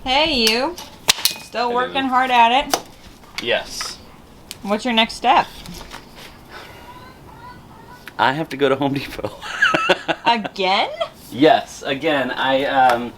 Hey, you. Still working hard at it? Yes. What's your next step? I have to go to Home Depot. Again? Yes, again. I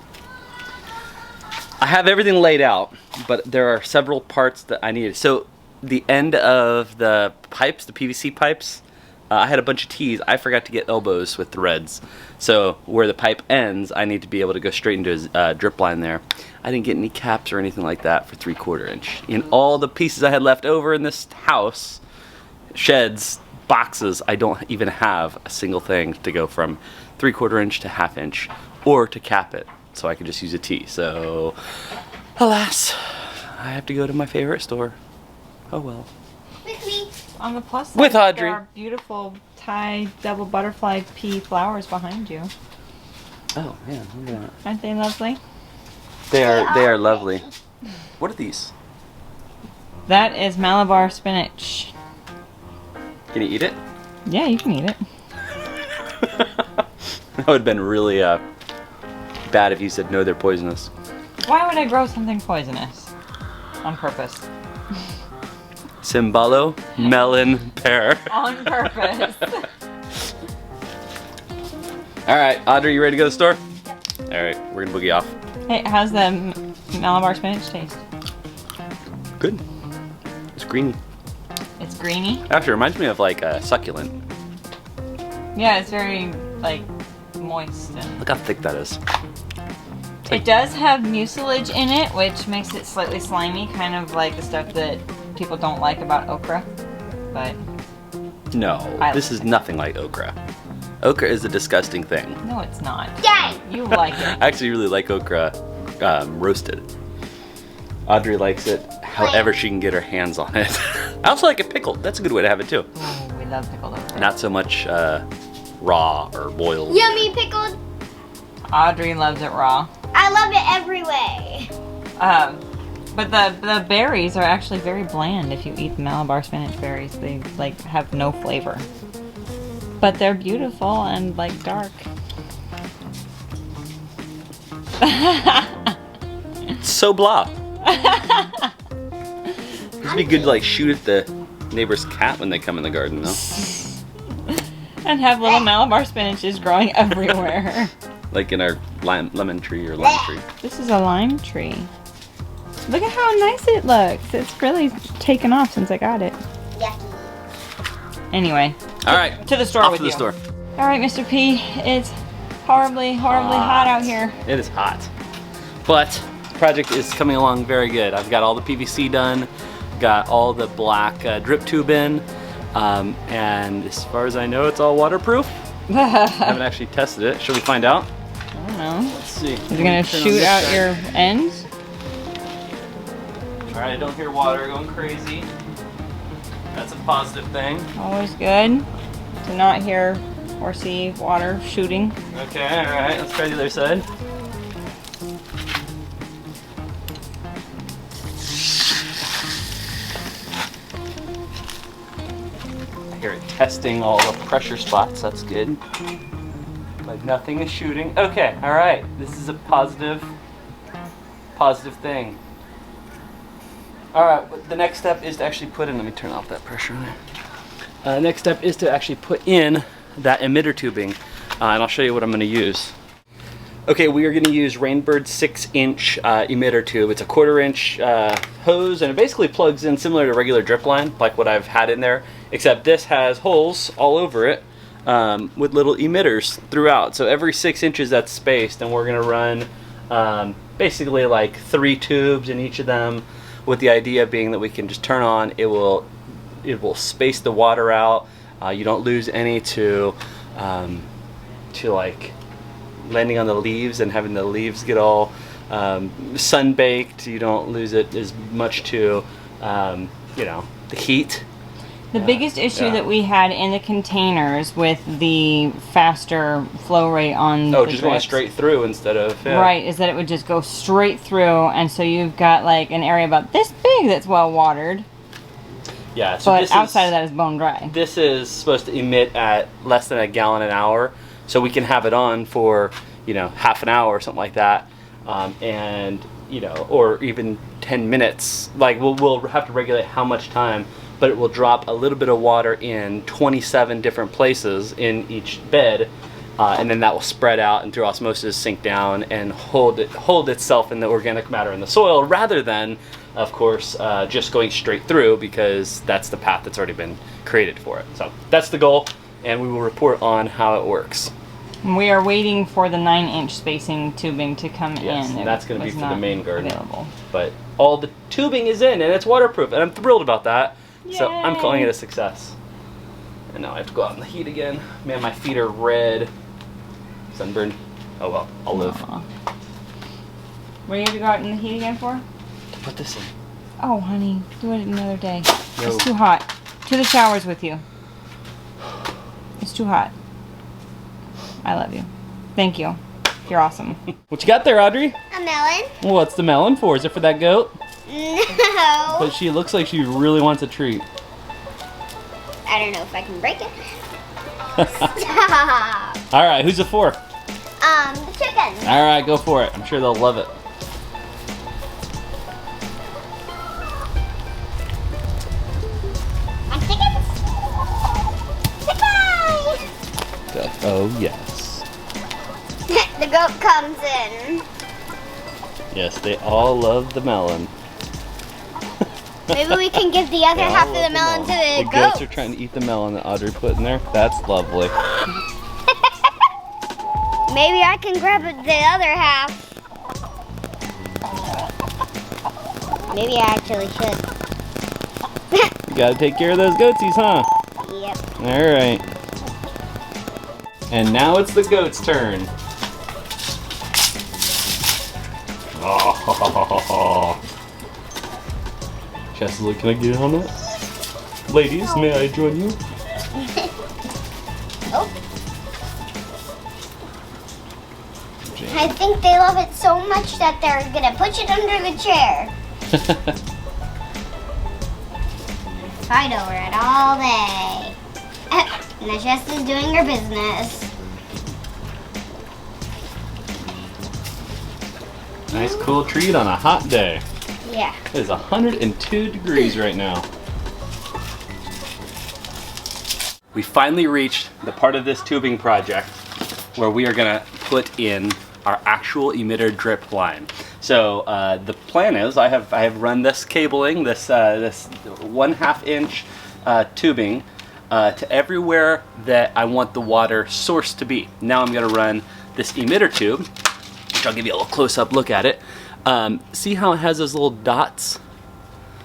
have everything laid out, but there are several parts that I needed. So the end of the pipes, the PVC pipes, I had a bunch of T's. I forgot to get elbows with threads. So where the pipe ends, I need to be able to go straight into a drip line there. I didn't get any caps or anything like that for 3/4 inch. In all the pieces I had left over in this house, sheds, boxes, I don't even have a single thing to go from 3/4 inch to 1/2 inch or to cap it. So I could just use a T. So, alas, I have to go to my favorite store. Oh well. With me. On the plus side, With Audrey. there are beautiful Thai double butterfly pea flowers behind you. Oh yeah, look at that. Aren't they lovely? They are lovely. What are these? That is Malabar spinach. Can you eat it? Yeah, you can eat it. That would have been really bad if you said no, they're poisonous. Why would I grow something poisonous? On purpose. Cimbalo, melon, pear. On purpose. Alright, Audrey, you ready to go to the store? Alright, we're gonna boogie off. Hey, how's the Malabar spinach taste? Good. It's greeny. It's greeny. Actually, it reminds me of like a succulent. Yeah, it's very like moist and. Look how thick that is. It does have mucilage in it, which makes it slightly slimy, kind of like the stuff that people don't like about okra. But No, I this like is it. nothing like okra. Okra is a disgusting thing. no, it's not. Yay! You like it. I actually really like okra roasted. Audrey likes it however she can get her hands on it. I also like it pickled. That's a good way to have it too. Ooh, we love pickled okra. Not so much raw or boiled. Yummy pickled. Audrey loves it raw. I love it every way. But the berries are actually very bland if you eat the Malabar spinach berries. They like have no flavor. But they're beautiful and like dark. So blah. This would be good to like shoot at the neighbor's cat when they come in the garden though. And have little Malabar spinaches growing everywhere. Like in our lemon tree or lime tree. This is a lime tree. Look at how nice it looks. It's really taken off since I got it. Yucky. Anyway, All right, to the store off with to the you. store. All right, Mr. P, it's horribly hot out here. It is hot. But the project is coming along very good. I've got all the PVC done, got all the black drip tube in, and as far as I know, it's all waterproof. I haven't actually tested it. Should we find out? I don't know. Let's see. Is it gonna shoot out your ends? All right, I don't hear water going crazy. That's a positive thing. Always good to not hear or see water shooting. Okay, all right, let's try the other side. I hear it testing all the pressure spots. That's good. But nothing is shooting. Okay, all right. This is a positive thing. All right, but the next step is to actually put in. Let me turn off that pressure in there. Next step is to actually put in that emitter tubing, and I'll show you what I'm going to use. Okay, we are going to use Rainbird's 6-inch emitter tube. It's a 1/4 inch hose, and it basically plugs in similar to regular drip line, like what I've had in there, except this has holes all over it with little emitters throughout. So every 6 inches that's spaced, and we're going to run basically like 3 tubes in each of them, with the idea being that we can just turn on, it will space the water out. You don't lose any to like landing on the leaves and having the leaves get all sun-baked. You don't lose it as much to the heat. The biggest issue that we had in the containers with the faster flow rate on the just going drips, straight through instead of right, is that it would just go straight through, and so you've got like an area about this big that's well watered. Yeah, so but outside of that is bone dry. This is supposed to emit at less than a gallon an hour, so we can have it on for 1/2 an hour or something like that, and you know, or even 10 minutes. Like we'll have to regulate how much time, but it will drop a little bit of water in 27 different places in each bed, and then that will spread out and through osmosis sink down and hold itself in the organic matter in the soil, rather than, of course, just going straight through, because that's the path that's already been created for it. So that's the goal, and we will report on how it works. We are waiting for the 9-inch spacing tubing to come Yes, in. and that's going to be for the main garden. Available. But all the tubing is in, and it's waterproof, and I'm thrilled about that. So Yay. I'm calling it a success. And now I have to go out in the heat again. Man, my feet are red. Sunburned. Oh well, I'll live. Aw. What do you have to go out in the heat again for? To put this in. Oh, honey, do it another day. No. It's too hot. To the showers with you. It's too hot. I love you. Thank you. You're awesome. What you got there, Audrey? A melon? What's the melon for? Is it for that goat? No. But she looks like she really wants a treat. I don't know if I can break it. Stop. All right, who's it for? The chicken. All right, go for it. I'm sure they'll love it. My chickens. Goodbye. Oh yes. The goat comes in. Yes, they all love the melon. Maybe we can give the other They all half of love the melon to the The goat. goats are trying to eat the melon that Audrey put in there. That's lovely. Maybe I can grab the other half. Maybe I actually should. You gotta take care of those goatsies, huh? Yep. All right. And now it's the goat's turn. Oh. Chesley, can I get on that? Ladies, may I join you? Oh. I think they love it so much that they're gonna push it under the chair. Fight over it all day. And the chest is doing her business. Nice cool treat on a hot day. Yeah. It is 102 degrees right now. We finally reached the part of this tubing project where we are gonna put in our actual emitter drip line. So the plan is I have run this cabling, this 1/2 inch tubing to everywhere that I want the water source to be. Now I'm gonna run this emitter tube, which I'll give you a little close-up look at it. See how it has those little dots? I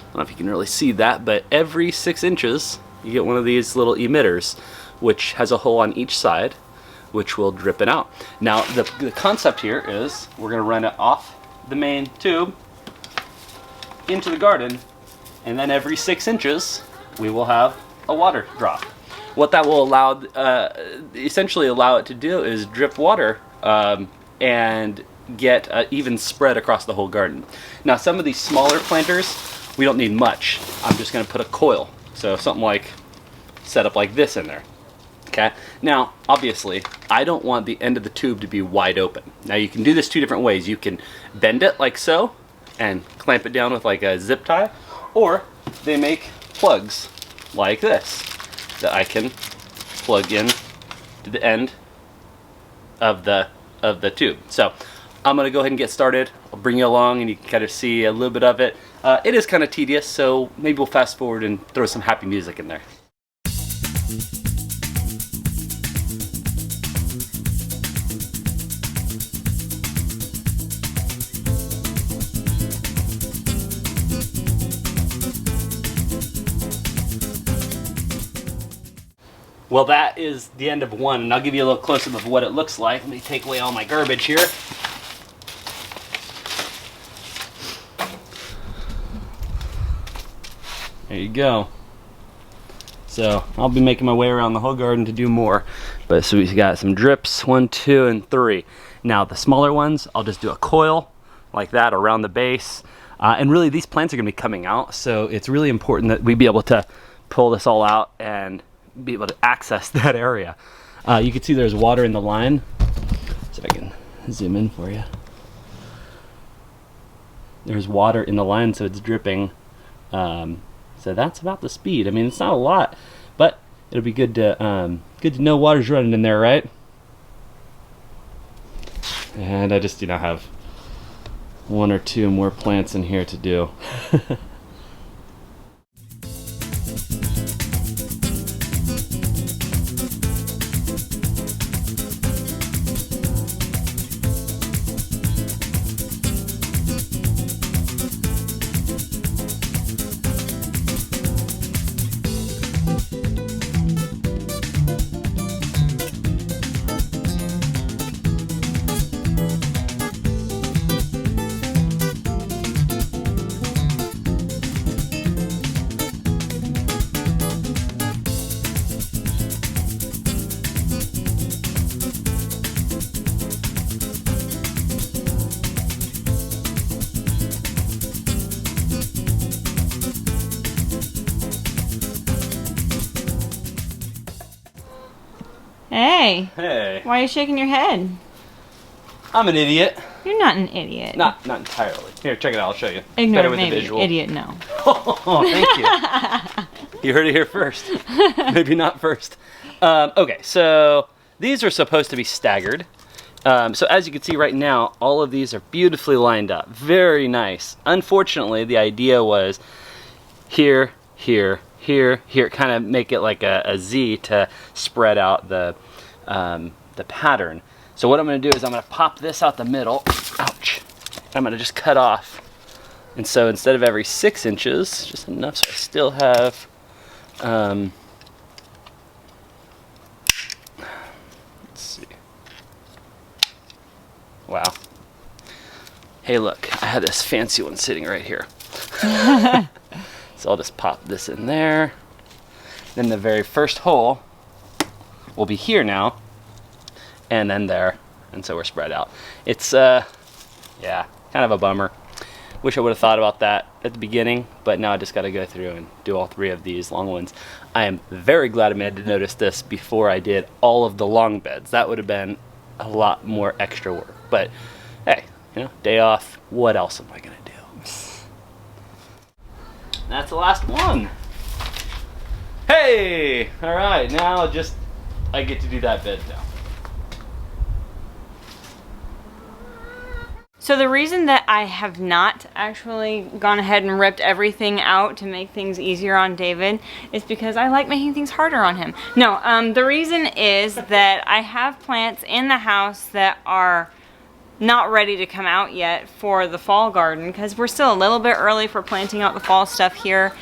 don't know if you can really see that, but every 6 inches you get one of these little emitters, which has a hole on each side, which will drip it out. Now the concept here is we're going to run it off the main tube into the garden, and then every 6 inches we will have a water drop. What that will allow, essentially allow it to do, is drip water and get even spread across the whole garden. Now some of these smaller planters, we don't need much. I'm just going to put a coil, so something like set up like this in there. Okay. Now obviously I don't want the end of the tube to be wide open. Now you can do this 2 different ways. You can bend it like so and clamp it down with like a zip tie, or they make plugs like this that I can plug in to the end of the tube. So I'm gonna go ahead and get started. I'll bring you along and you can kind of see a little bit of it. It is kind of tedious, so maybe we'll fast forward and throw some happy music in there. Well, that is the end of one, and I'll give you a little close-up of what it looks like. Let me take away all my garbage here. There you go. So I'll be making my way around the whole garden to do more. But so we've got some drips, 1, 2, and 3. Now the smaller ones, I'll just do a coil like that around the base. And really these plants are gonna be coming out, so it's really important that we be able to pull this all out and be able to access that area. You can see there's water in the line. See if I can zoom in for you. there's water in the line, so it's dripping. So that's about the speed. I mean, it's not a lot, but it'll be good to know water's running in there, right? And I just, have 1 or 2 more plants in here to do. Hey, Hey, why are you shaking your head? I'm an idiot. You're not an idiot. Not entirely. Here, check it out. I'll show you. Ignore Better with maybe. the visual. Idiot, no. Oh, thank you. You heard it here first. Maybe not first. Okay, so these are supposed to be staggered. So as you can see right now, all of these are beautifully lined up. Very nice. Unfortunately, the idea was here, here, here, here. Kind of make it like a Z to spread out the pattern. So what I'm going to do is I'm going to pop this out the middle. Ouch. I'm going to just cut off. And so instead of every 6 inches, just enough so I still have, let's see. Wow. Hey, look, I had this fancy one sitting right here. So I'll just pop this in there. Then the very first hole will be here now, and then there. And so we're spread out. It's, yeah, kind of a bummer. Wish I would have thought about that at the beginning, but now I just got to go through and do all 3 of these long ones. I am very glad I made to notice this before I did all of the long beds. That would have been a lot more extra work. But hey, day off. What else am I gonna do? That's the last one. Hey, all right. Now I get to do that bed now. So the reason that I have not actually gone ahead and ripped everything out to make things easier on David is because I like making things harder on him. No, the reason is that I have plants in the house that are not ready to come out yet for the fall garden because we're still a little bit early for planting out the fall stuff here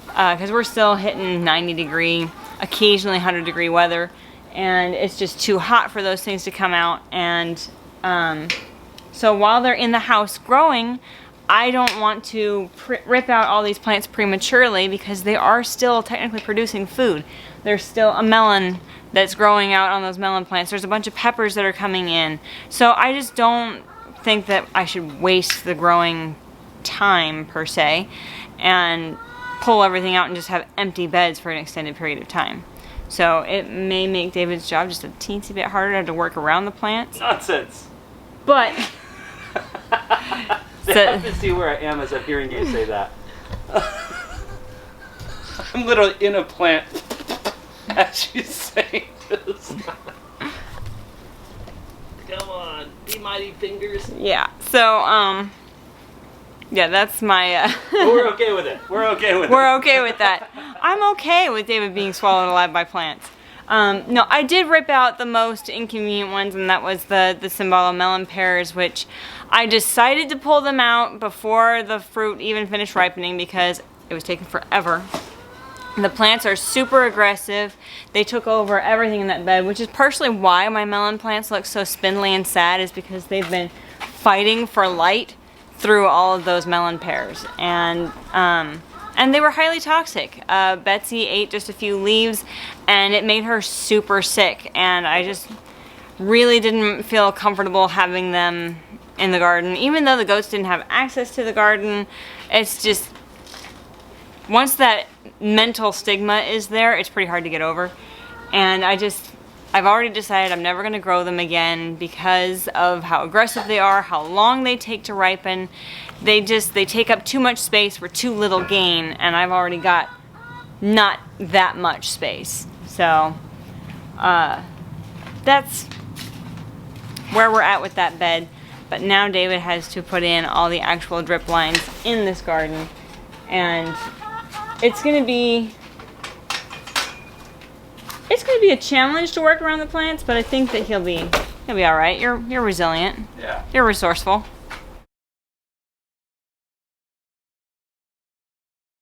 because we're still hitting 90-degree, occasionally 100-degree weather, and it's just too hot for those things to come out. And so while they're in the house growing, I don't want to rip out all these plants prematurely because they are still technically producing food. There's still a melon that's growing out on those melon plants. There's a bunch of peppers that are coming in. So I just don't think that I should waste the growing time per se and pull everything out and just have empty beds for an extended period of time. So it may make David's job just a teensy bit harder to have to work around the plants. Nonsense. But They have to see where I am as I'm hearing you say that. I'm literally in a plant as you say this. Come on, be mighty fingers. yeah, so yeah, that's my But we're okay with it. We're okay with it. we're okay with that. I'm okay with David being swallowed alive by plants. No, I did rip out the most inconvenient ones, and that was the Cimbala melon pears, which I decided to pull them out before the fruit even finished ripening because it was taking forever. The plants are super aggressive. They took over everything in that bed, which is partially why my melon plants look so spindly and sad, is because they've been fighting for light through all of those melon pears. And they were highly toxic. Betsy ate just a few leaves and it made her super sick, and I just really didn't feel comfortable having them in the garden. Even though the goats didn't have access to the garden, it's just, once that mental stigma is there, it's pretty hard to get over. And I just I've already decided I'm never going to grow them again because of how aggressive they are, how long they take to ripen. They take up too much space for too little gain, and I've already got not that much space. So that's where we're at with that bed. But now David has to put in all the actual drip lines in this garden, and it's gonna be a challenge to work around the plants, but I think that he'll be all right. You're resilient. Yeah. You're resourceful.